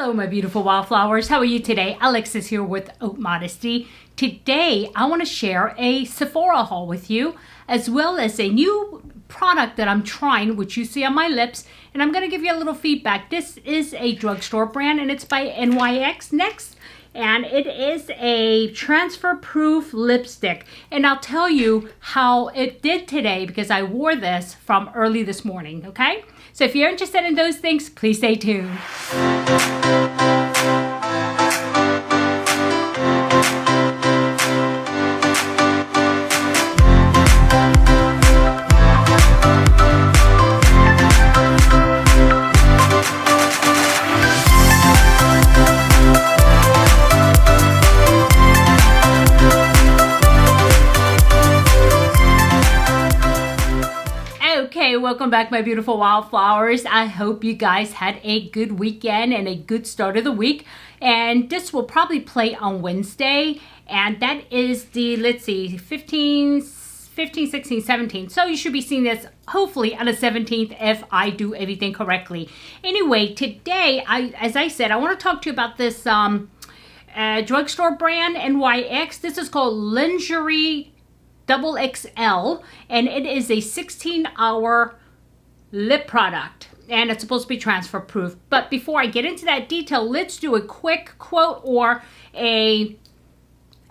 Hello, my beautiful wildflowers. How are you today? Alexis here with Modesty. Today, I want to share a Sephora haul with you, as well as a new product that I'm trying, which you see on my lips, and I'm going to give you a little feedback. This is a drugstore brand, and it's by NYX, and it is a transfer-proof lipstick. And I'll tell you how it did today because I wore this from early this morning, okay? So if you're interested in those things, please stay tuned. Welcome back, my beautiful wildflowers. I hope you guys had a good weekend and a good start of the week. And this will probably play on Wednesday. And that is the, let's see, 15, 16, 17. So you should be seeing this hopefully on the 17th if I do everything correctly. Anyway, today, as I said, I want to talk to you about this drugstore brand, NYX. This is called Lingerie XXL, and it is a 16-hour lip product, and it's supposed to be transfer proof. But before I get into that detail, let's do a quick quote or a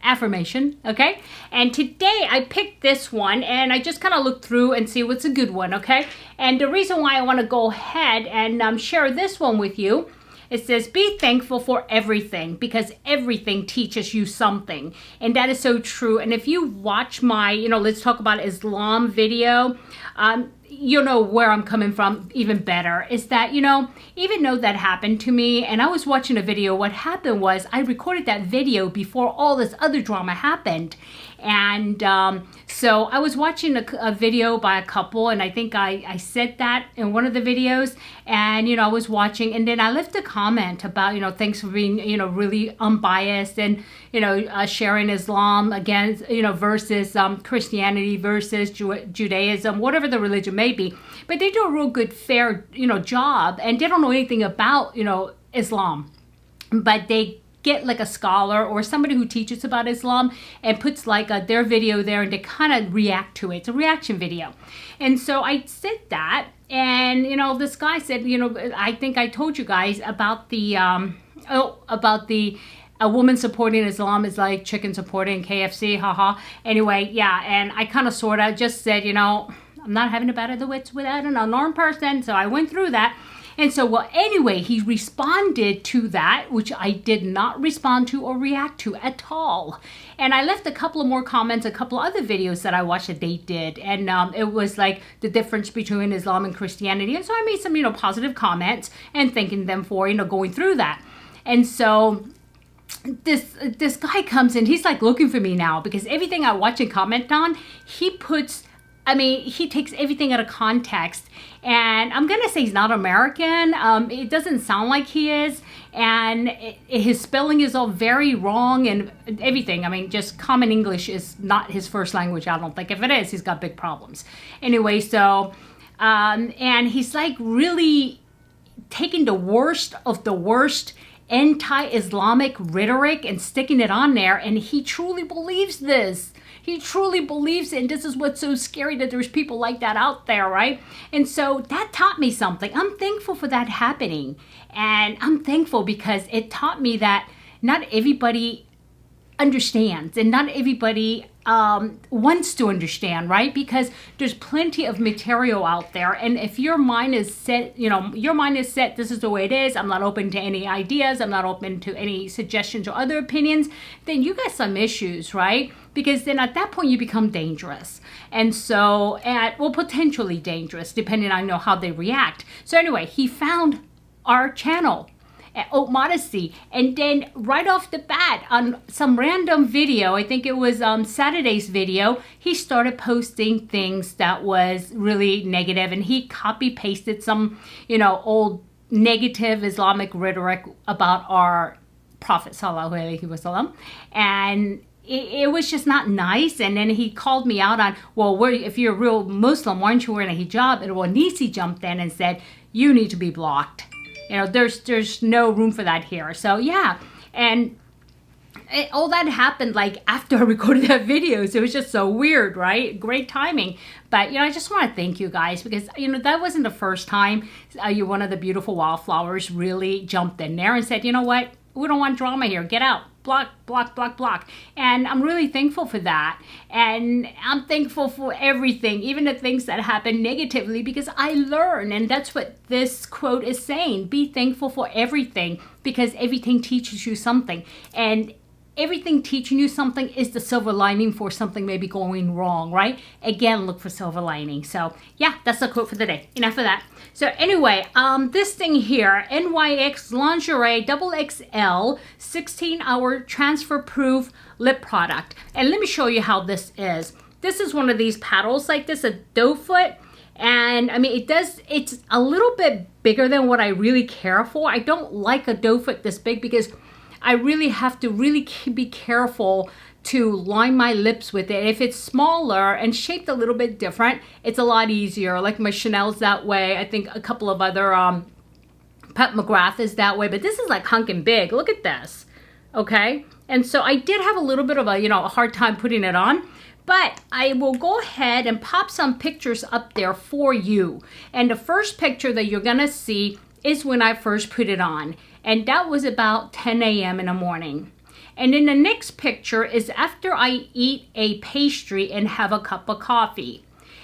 affirmation, okay? And today I picked this one, and I just kind of looked through and see what's a good one, okay? And the reason why I want to go ahead and share this one with you, it says, be thankful for everything because everything teaches you something. And that is so true. And if you watch my, let's talk about Islam video, you'll know where I'm coming from even better. Is that, even though that happened to me and I was watching a video, what happened was I recorded that video before all this other drama happened. And so I was watching a video by a couple, and I think I said that in one of the videos, and I was watching, and then I left a comment about thanks for being really unbiased and sharing Islam against versus Christianity versus Judaism, whatever the religion may be. But they do a real good fair job, and they don't know anything about Islam, but they get like a scholar or somebody who teaches about Islam and puts like their video there, and they kind of react to it. It's a reaction video. And so I said that, and this guy said, I think I told you guys about the a woman supporting Islam is like chicken supporting KFC, haha. Anyway, yeah, and I kind of sort of just said, I'm not having a bad of the wits without an unarmed person, so I went through that. And so, well, anyway, he responded to that, which I did not respond to or react to at all. And I left a couple of more comments, a couple of other videos that I watched that they did. And it was like the difference between Islam and Christianity. And so I made some, positive comments and thanking them for, going through that. And so this guy comes in, he's like looking for me now because everything I watch and comment on, he takes everything out of context. And I'm going to say he's not American. It doesn't sound like he is. And his spelling is all very wrong and everything. Just common English is not his first language, I don't think. If it is, he's got big problems. Anyway, so, and he's like really taking the worst of the worst anti-Islamic rhetoric and sticking it on there. And he truly believes this. He truly believes it, and this is what's so scary, that there's people like that out there, right? And so that taught me something. I'm thankful for that happening. And I'm thankful because it taught me that not everybody understands and not everybody wants to understand, right? Because there's plenty of material out there, and if your mind is set, this is the way it is, I'm not open to any ideas, I'm not open to any suggestions or other opinions, then you got some issues, right? Because then at that point you become dangerous. And so, potentially dangerous, depending on how they react. So anyway, he found our channel, Modesty, and then right off the bat on some random video, I think it was Saturday's video, he started posting things that was really negative, and he copy pasted some old negative Islamic rhetoric about our Prophet sallallahu alaihi wasallam, and it was just not nice. And then he called me out on, well, if you're a real Muslim, why aren't you wearing a hijab? And well, Nisi jumped in and said, you need to be blocked. You know, there's no room for that here. So yeah, and all that happened like after I recorded that video, so it was just so weird, right? Great timing. But you know, I just want to thank you guys, because you know, that wasn't the first time you're one of the beautiful wildflowers really jumped in there and said, you know what, we don't want drama here, get out, block, block, block, block. And I'm really thankful for that. And I'm thankful for everything, even the things that happen negatively, because I learn. And that's what this quote is saying. Be thankful for everything, because everything teaches you something. And everything teaching you something is the silver lining for something maybe going wrong, right? Again, look for silver lining. So yeah, that's the quote for the day. Enough of that. So anyway, this thing here, NYX Lingerie XXL 16-hour transfer proof lip product. And let me show you how this is. This is one of these paddles like this, a doe foot. And I mean, it's a little bit bigger than what I really care for. I don't like a doe foot this big, because I really have to be careful to line my lips with it. If it's smaller and shaped a little bit different, it's a lot easier. Like my Chanel's that way. I think a couple of other McGrath is that way, but this is like hunkin' big. Look at this, okay? And so I did have a little bit of a, you know, a hard time putting it on, but I will go ahead and pop some pictures up there for you. And the first picture that you're gonna see is when I first put it on. And that was about 10 a.m. in the morning. And then the next picture is after I eat a pastry and have a cup of coffee.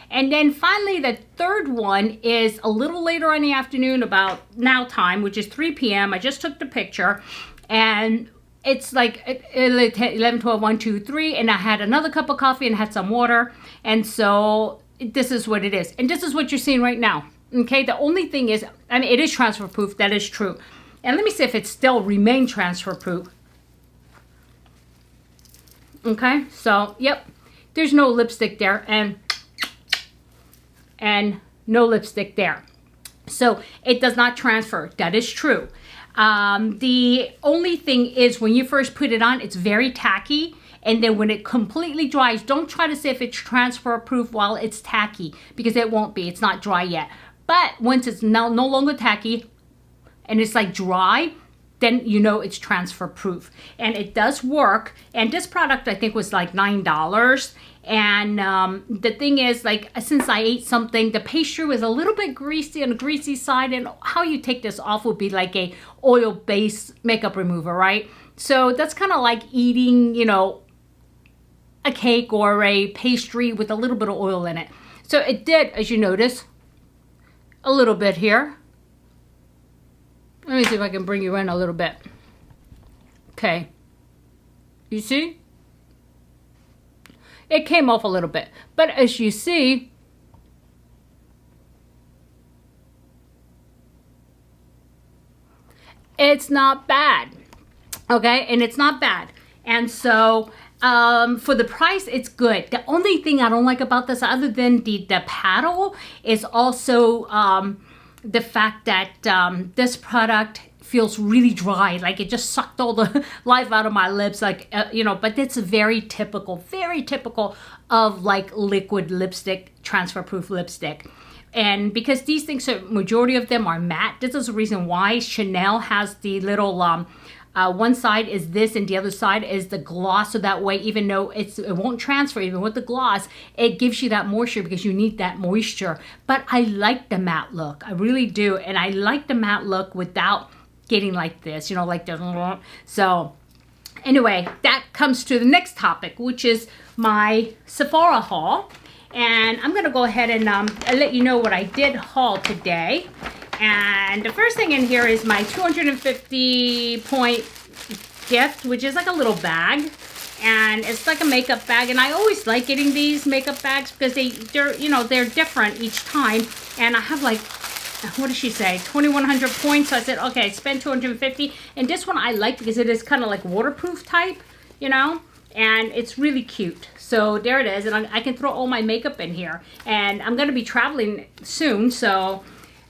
And then finally, the third one is a little later in the afternoon, about now time, which is 3 p.m. I just took the picture, and it's like 11, 12, 1, 2, 3, and I had another cup of coffee and had some water. And so this is what it is. And this is what you're seeing right now. Okay, the only thing is, I mean, it is transfer proof, that is true. And let me see if it still remains transfer proof. Okay, so yep, there's no lipstick there, and no lipstick there. So it does not transfer, that is true. The only thing is, when you first put it on, it's very tacky. And then when it completely dries, don't try to see if it's transfer proof while it's tacky, because it won't be, it's not dry yet. But once it's now no longer tacky and it's like dry, then you know it's transfer proof. And it does work. And this product I think was like $9. And the thing is, like, since I ate something, the pastry was a little bit greasy, on the greasy side. And how you take this off would be like a oil-based makeup remover, right? So that's kind of like eating, you know, a cake or a pastry with a little bit of oil in it. So it did, as you notice, a little bit here. Let me see if I can bring you in a little bit. Okay. You see? It came off a little bit. But as you see, it's not bad. Okay? And it's not bad. And so for the price, it's good. The only thing I don't like about this, other than the paddle, is also the fact that this product feels really dry. Like it just sucked all the life out of my lips. Like, you know, but it's very typical of like liquid lipstick, transfer proof lipstick. And because these things, majority of them are matte, this is the reason why Chanel has the little, one side is this and the other side is the gloss. So that way, even though it won't transfer, even with the gloss, it gives you that moisture because you need that moisture. But I like the matte look. I really do. And I like the matte look without getting like this, you know, like this. So anyway, that comes to the next topic, which is my Sephora haul. And I'm going to go ahead and let you know what I did haul today. And the first thing in here is my 250 point gift, which is like a little bag. And it's like a makeup bag. And I always like getting these makeup bags because they're, you know, they're different each time. And I have like, what did she say? 2,100 points. So I said, okay, spend 250. And this one I like because it is kind of like waterproof type, you know. And it's really cute. So there it is. And I can throw all my makeup in here. And I'm going to be traveling soon. So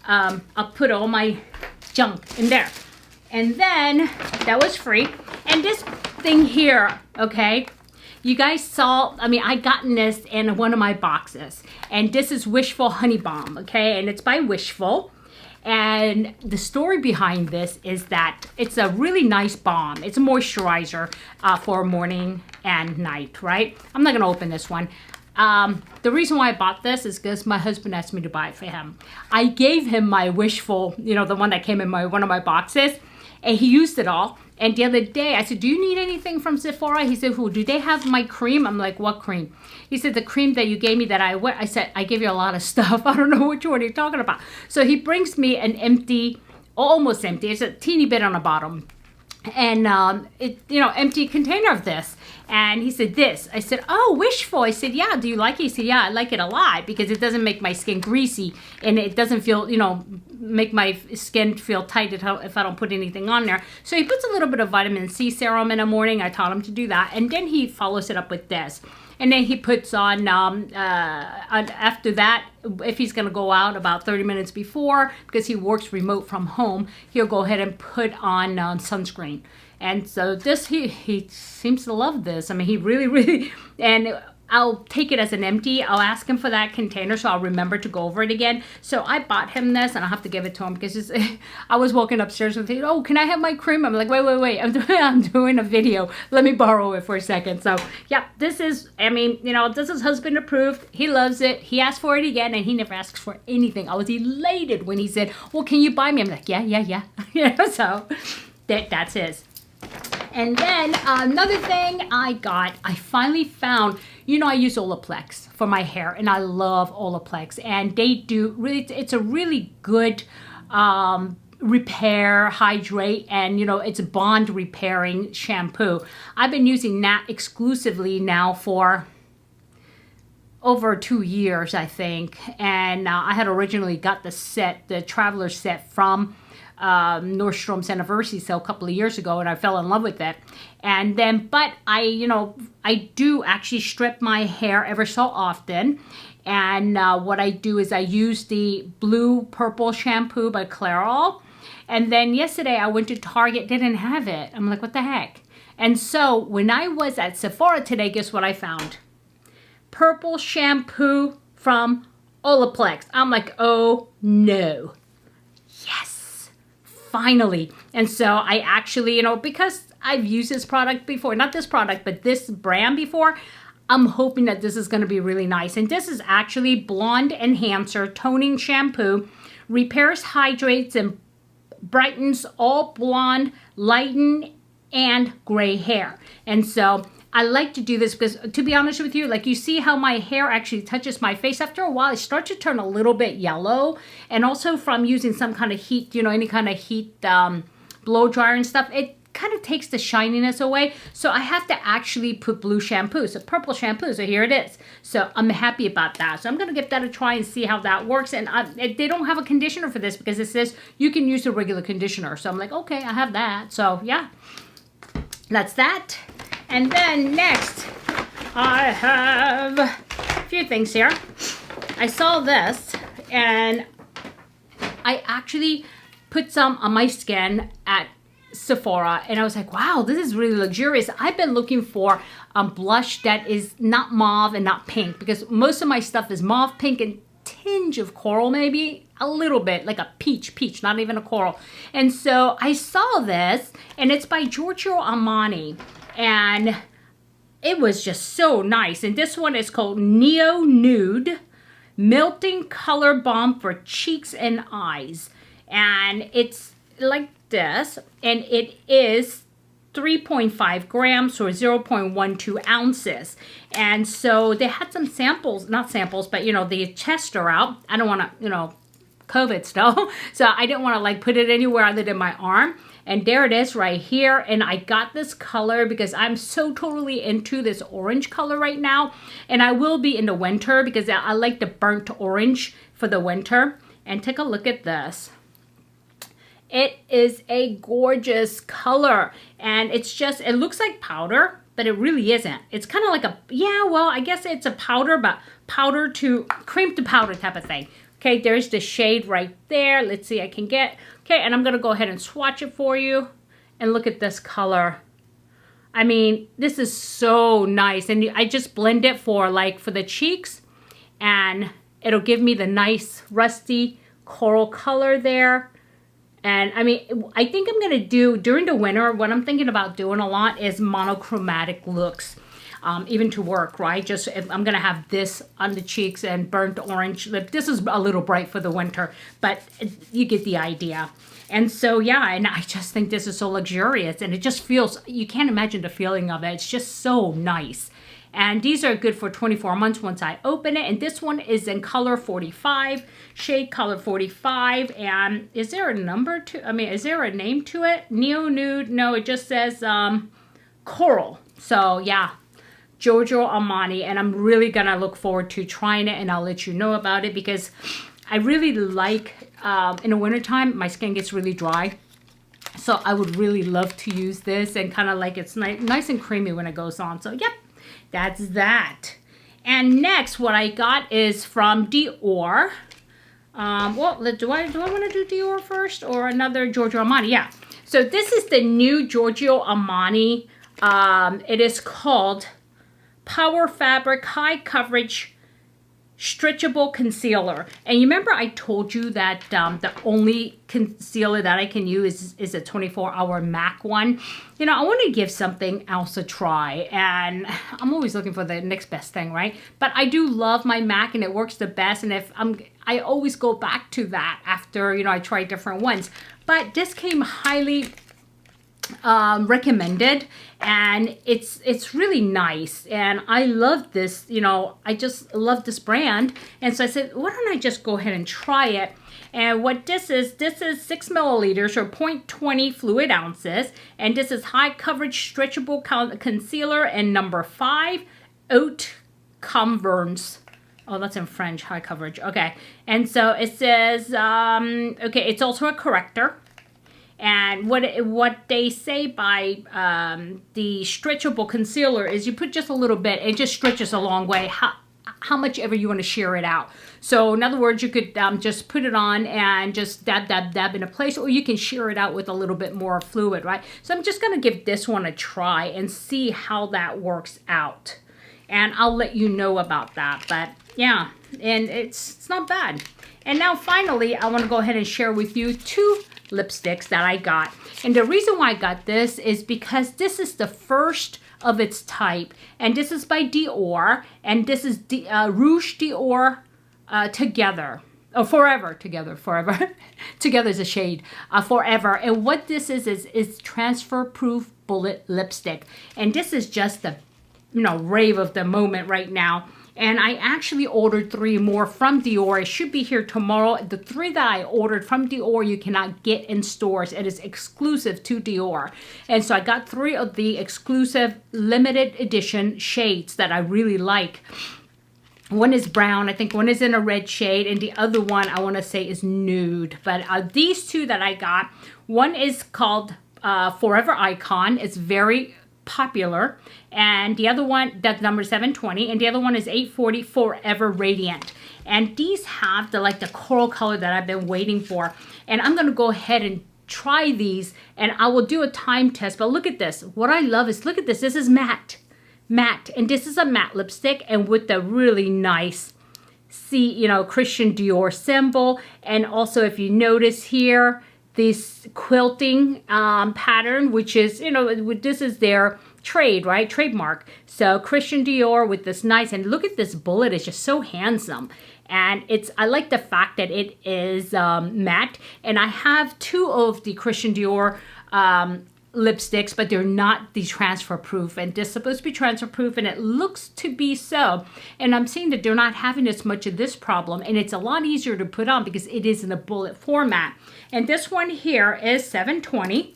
I'll put all my junk in there. And then that was free. And this thing here, okay, you guys saw, I mean, I gotten this in one of my boxes. And this is Wishful Honey Balm, okay? And it's by Wishful. And the story behind this is that it's a really nice balm. It's a moisturizer for morning and night, right? I'm not gonna open this one. The reason why I bought this is because my husband asked me to buy it for him. I gave him my Wishful, you know, the one that came in one of my boxes, and he used it all. And the other day I said, do you need anything from Sephora? He said, who, do they have my cream? I'm like, what cream? He said, the cream that you gave me that I wear. I said, I gave you a lot of stuff. I don't know which one you're talking about. So he brings me an empty, almost empty, it's a teeny bit on the bottom, and empty container of this. And he said, this. I said, oh, Wishful. I said, yeah, do you like it? He said, yeah, I like it a lot because it doesn't make my skin greasy and it doesn't feel, make my skin feel tight if I don't put anything on there. So he puts a little bit of vitamin C serum in the morning. I taught him to do that. And then he follows it up with this. And then he puts on, after that, if he's going to go out about 30 minutes before, because he works remote from home, he'll go ahead and put on sunscreen. And so this, he seems to love this. I mean, he really, and I'll take it as an empty. I'll ask him for that container so I'll remember to go over it again. So I bought him this and I'll have to give it to him because I was walking upstairs and thinking, oh, can I have my cream? I'm like, wait. I'm doing a video. Let me borrow it for a second. So yeah, this is, this is husband approved. He loves it. He asked for it again and he never asks for anything. I was elated when he said, well, can you buy me? I'm like, yeah. So that's his. And then another thing I finally found, I use Olaplex for my hair and I love Olaplex, and they do really, it's a really good repair, hydrate, and it's a bond repairing shampoo. I've been using that exclusively now for over 2 years, I think. And I had originally got the traveler set from Nordstrom's anniversary sale a couple of years ago, and I fell in love with it. And then, but I do actually strip my hair ever so often. And what I do is I use the blue purple shampoo by Clairol. And then yesterday I went to Target, didn't have it. I'm like, what the heck? And so when I was at Sephora today, guess what I found? Purple shampoo from Olaplex. I'm like, oh no. Yes, finally. And so I actually, because I've used this product before, not this product, but this brand before, I'm hoping that this is going to be really nice. And this is actually Blonde Enhancer Toning Shampoo. Repairs, hydrates, and brightens all blonde, lighten, and gray hair. And so I like to do this because, to be honest with you, like you see how my hair actually touches my face. After a while, it starts to turn a little bit yellow. And also from using some kind of heat, any kind of heat blow dryer and stuff, it kind of takes the shininess away. So I have to actually put blue shampoo, so purple shampoo. So here it is. So I'm happy about that. So I'm going to give that a try and see how that works. And they don't have a conditioner for this because it says you can use a regular conditioner. So I'm like, okay, I have that. So yeah, that's that. And then next, I have a few things here. I saw this and I actually put some on my skin at Sephora and I was like, wow, this is really luxurious. I've been looking for a blush that is not mauve and not pink because most of my stuff is mauve, pink, and tinge of coral, maybe a little bit like a peach, not even a coral. And so I saw this and it's by Giorgio Armani. And it was just so nice. And this one is called Neo-Nude Melting Color Balm for Cheeks and Eyes. And it's like this. And it is 3.5 grams or 0.12 ounces. And so they had some samples, not samples, but the tester out. I don't want to, COVID stuff. So I didn't want to like put it anywhere other than my arm. And there it is right here. And I got this color because I'm so totally into this orange color right now. And I will be in the winter because I like the burnt orange for the winter. And take a look at this. It is a gorgeous color. And it's just, it looks like powder, but it really isn't. It's kind of like a, I guess it's a powder, but powder to, cream to powder type of thing. Okay, there's the shade right there. Let's see, I can get, okay, and I'm going to go ahead and swatch it for you. And look at this color. I mean, this is so nice. And I just blend it for the cheeks. And it'll give me the nice rusty coral color there. And I mean, I think I'm going to do, during the winter, what I'm thinking about doing a lot is monochromatic looks. Even to work, right? Just I'm gonna have this on the cheeks and burnt orange lip. This is a little bright for the winter, but you get the idea. And so, yeah, and I just think this is so luxurious, and it just feels, you can't imagine the feeling of it. It's just so nice. And these are good for 24 months once I open it. And this one is in color 45, shade color 45. And is there a number to, I mean, is there a name to it? Neo-Nude? No, it just says coral. So, yeah. Giorgio Armani, and I'm really gonna look forward to trying it, and I'll let you know about it, because I really like, in the wintertime, my skin gets really dry. So I would really love to use this, and kind of like it's nice and creamy when it goes on. So yep, that's that. And next, what I got is from Dior. Well, do I want to do Dior first or another Giorgio Armani? Yeah. So this is the new Giorgio Armani. It is called Power Fabric High Coverage Stretchable Concealer. And you remember I told you that the only concealer that I can use is a 24-hour MAC one. You know, I want to give something else a try, and I'm always looking for the next best thing, right? But I do love my MAC, and it works the best, and I always go back to that after, you know, I try different ones. But this came highly recommended, and it's really nice, and I love this. You know, I just love this brand, and so I said, why don't I just go ahead and try it? And what this is 6 milliliters or 0.20 fluid ounces, and this is high coverage stretchable concealer and number 5 Haute Converse. Oh, that's in French, high coverage. Okay, and so it says okay, it's also a corrector. And what they say by the stretchable concealer is you put just a little bit, it just stretches a long way, how much ever you want to shear it out. So in other words, you could just put it on and just dab, dab, dab into place, or you can shear it out with a little bit more fluid, right? So I'm just going to give this one a try and see how that works out. And I'll let you know about that. But yeah, and it's not bad. And now finally, I want to go ahead and share with you 2 lipsticks that I got. And the reason why I got this is because this is the first of its type, and this is by Dior, and this is Rouge Dior Together. Oh, Forever, Together, Forever. Together is a shade, Forever. And what this is transfer-proof bullet lipstick. And this is just the, you know, rave of the moment right now. And I actually ordered 3 more from Dior. It should be here tomorrow. The 3 that I ordered from Dior, you cannot get in stores. It is exclusive to Dior. And so I got 3 of the exclusive limited edition shades that I really like. One is brown, I think one is in a red shade, and the other one I want to say is nude. But these 2 that I got, one is called Forever Icon. It's very popular, and the other one, that's number 720, and the other one is 840 Forever Radiant. And these have the coral color that I've been waiting for, and I'm going to go ahead and try these, and I will do a time test. But look at this. What I love is, look at this. This is matte, and this is a matte lipstick, and with the really nice, see, you know, Christian Dior symbol. And also, if you notice here, this quilting pattern, which is, you know, this is their trademark. So Christian Dior with this nice, and look at this bullet, it's just so handsome. And I like the fact that it is matte. And I have 2 of the Christian Dior lipsticks, but they're not the transfer proof, and this is supposed to be transfer proof, and it looks to be so. And I'm seeing that they're not having as much of this problem, and it's a lot easier to put on because it is in a bullet format. And this one here is 720.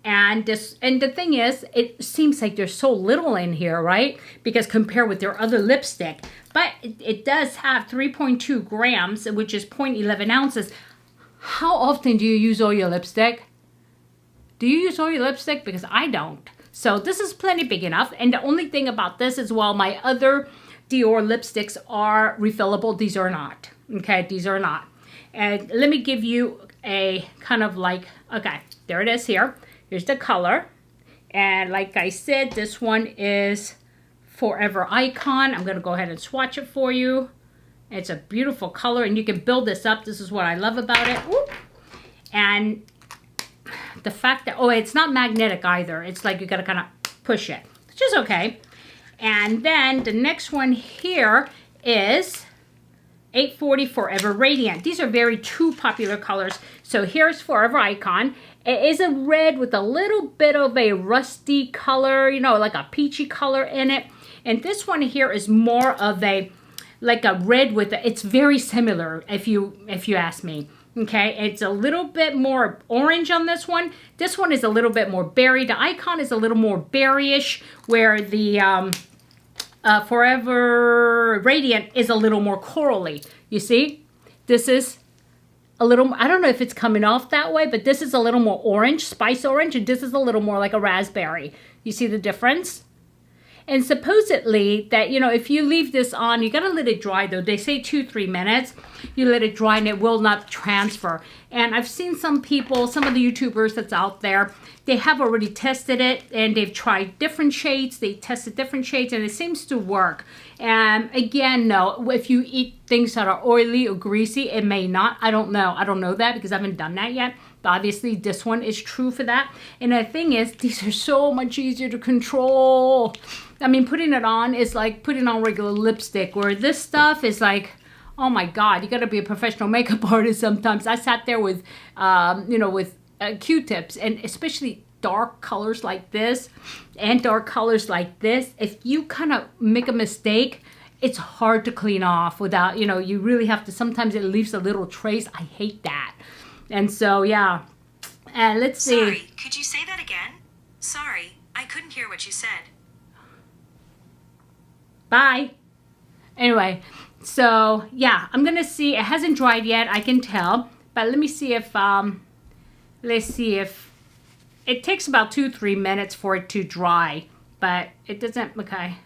And the thing is, it seems like there's so little in here, right? Because compared with their other lipstick, but it does have 3.2 grams, which is 0.11 ounces. How often do you use oil lipstick? Do you use oil lipstick? Because I don't. So this is plenty big enough. And the only thing about this is, while my other Dior lipsticks are refillable, these are not. Okay, these are not. And let me give you a kind of like, okay, there it is here. Here's the color. And like I said, this one is Forever Icon. I'm going to go ahead and swatch it for you. It's a beautiful color, and you can build this up. This is what I love about it. Whoop. And the fact that, oh, it's not magnetic either. It's like you got to kind of push it, which is okay. And then the next one here is 840 Forever Radiant. These are very two popular colors. So here's Forever Icon. It is a red with a little bit of a rusty color, you know, like a peachy color in it. And this one here is more of a, like a red with a, it's very similar if you ask me. Okay, it's a little bit more orange on this one. This one is a little bit more berry. The Icon is a little more berryish, where the Forever Radiant is a little more corally. You see, this is a little, I don't know if it's coming off that way, but this is a little more orange, spice orange, and this is a little more like a raspberry. You see the difference? And supposedly that, you know, if you leave this on, you gotta let it dry though. They say 2-3 minutes. You let it dry and it will not transfer. And I've seen some people, some of the YouTubers that's out there, they have already tested it and they've tried different shades. They tested different shades and it seems to work. And again, no, if you eat things that are oily or greasy, it may not. I don't know. I don't know that because I haven't done that yet. But obviously this one is true for that. And the thing is, these are so much easier to control. I mean, putting it on is like putting on regular lipstick, where this stuff is like, oh my God, you gotta be a professional makeup artist sometimes. I sat there with, you know, with Q-tips, and especially dark colors like this and dark colors like this. If you kind of make a mistake, it's hard to clean off without, you know, you really have to, sometimes it leaves a little trace. I hate that. And so, yeah. And let's see. Sorry, could you say that again? Sorry, I couldn't hear what you said. Bye. Anyway, so yeah, I'm gonna see. It hasn't dried yet, I can tell. But let me see if let's see if it takes about 2-3 minutes for it to dry. But it doesn't. Okay,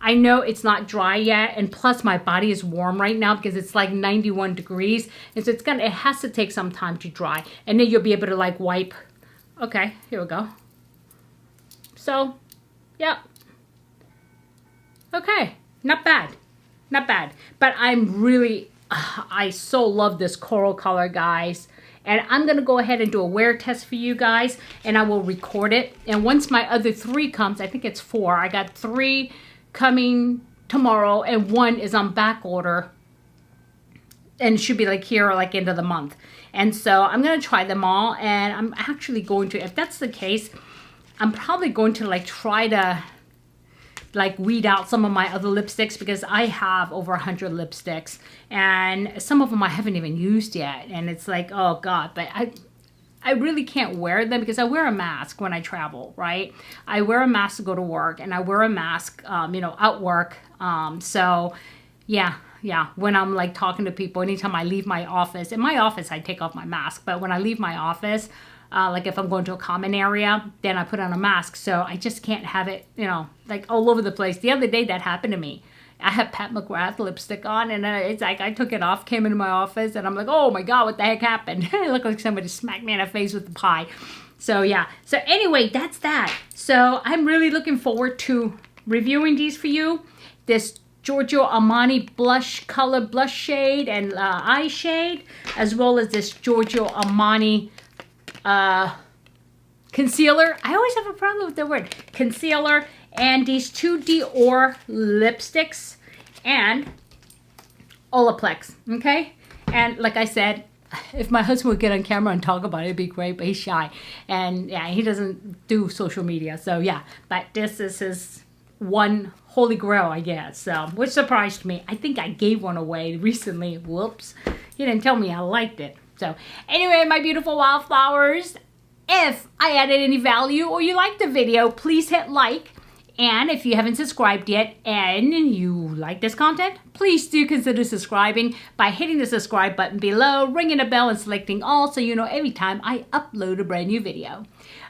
I know it's not dry yet, and plus my body is warm right now because it's like 91 degrees, and so it has to take some time to dry, and then you'll be able to like wipe. Okay, here we go. So, yeah. Okay, not bad, not bad. But I'm really, I so love this coral color, guys. And I'm gonna go ahead and do a wear test for you guys, and I will record it. And once my other 3 comes, I think it's 4. I got 3 coming tomorrow, and 1 is on back order. And it should be like here, like end of the month. And so I'm gonna try them all, and I'm actually going to, if that's the case, I'm probably going to like try to like weed out some of my other lipsticks, because I have over 100 lipsticks and some of them I haven't even used yet, and it's like, oh God. But I really can't wear them because I wear a mask when I travel, right? I wear a mask to go to work, and I wear a mask you know, at work. So yeah, when I'm like talking to people, anytime I leave my office, in my office I take off my mask, but when I leave my office, like if I'm going to a common area, then I put on a mask. So I just can't have it, you know, like all over the place. The other day that happened to me. I had Pat McGrath lipstick on, and it's like I took it off, came into my office, and I'm like, oh my God, what the heck happened? It looked like somebody smacked me in the face with the pie. So yeah. So anyway, that's that. So I'm really looking forward to reviewing these for you. This Giorgio Armani blush color, blush shade and eye shade, as well as this Giorgio Armani concealer. I always have a problem with the word concealer, and these 2 Dior lipsticks and Olaplex. Okay, and like I said, if my husband would get on camera and talk about it, it'd be great, but he's shy, and yeah, he doesn't do social media. So yeah, but this is his one holy grail, I guess. So, which surprised me. I think I gave one away recently. Whoops, he didn't tell me I liked it. So anyway, my beautiful wildflowers, if I added any value or you liked the video, please hit like. And if you haven't subscribed yet and you like this content, please do consider subscribing by hitting the subscribe button below, ringing the bell and selecting all, so you know every time I upload a brand new video.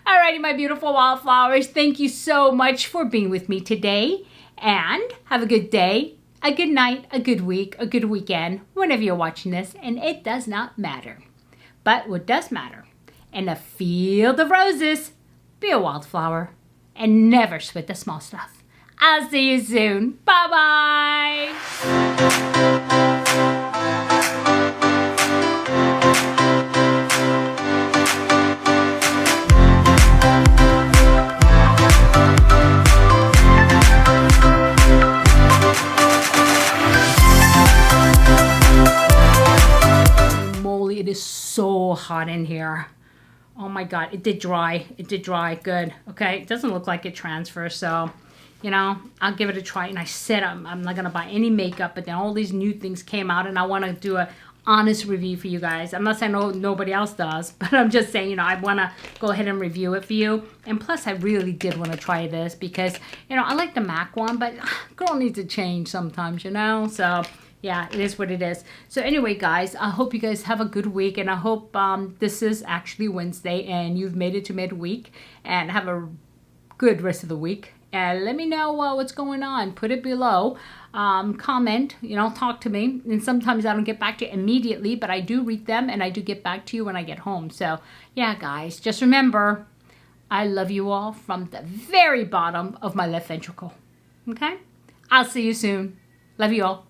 Alrighty, my beautiful wildflowers, thank you so much for being with me today, and have a good day, a good night, a good week, a good weekend, whenever you're watching this, and it does not matter. But what does matter, in a field of roses, be a wildflower, and never sweat the small stuff. I'll see you soon. Bye-bye. hot in here. Oh my God, it did dry. It did dry. Good. Okay, it doesn't look like it transfers, so, you know, I'll give it a try. And I said I'm not going to buy any makeup, but then all these new things came out, and I want to do a honest review for you guys. I'm not saying nobody else does, but I'm just saying, you know, I want to go ahead and review it for you. And plus, I really did want to try this because, you know, I like the MAC one, but girl needs to change sometimes, you know? So, yeah, it is what it is. So anyway, guys, I hope you guys have a good week, and I hope this is actually Wednesday and you've made it to midweek, and have a good rest of the week. And let me know what's going on. Put it below. Comment, you know, talk to me. And sometimes I don't get back to you immediately, but I do read them and I do get back to you when I get home. So, yeah, guys, just remember, I love you all from the very bottom of my left ventricle. Okay? I'll see you soon. Love you all.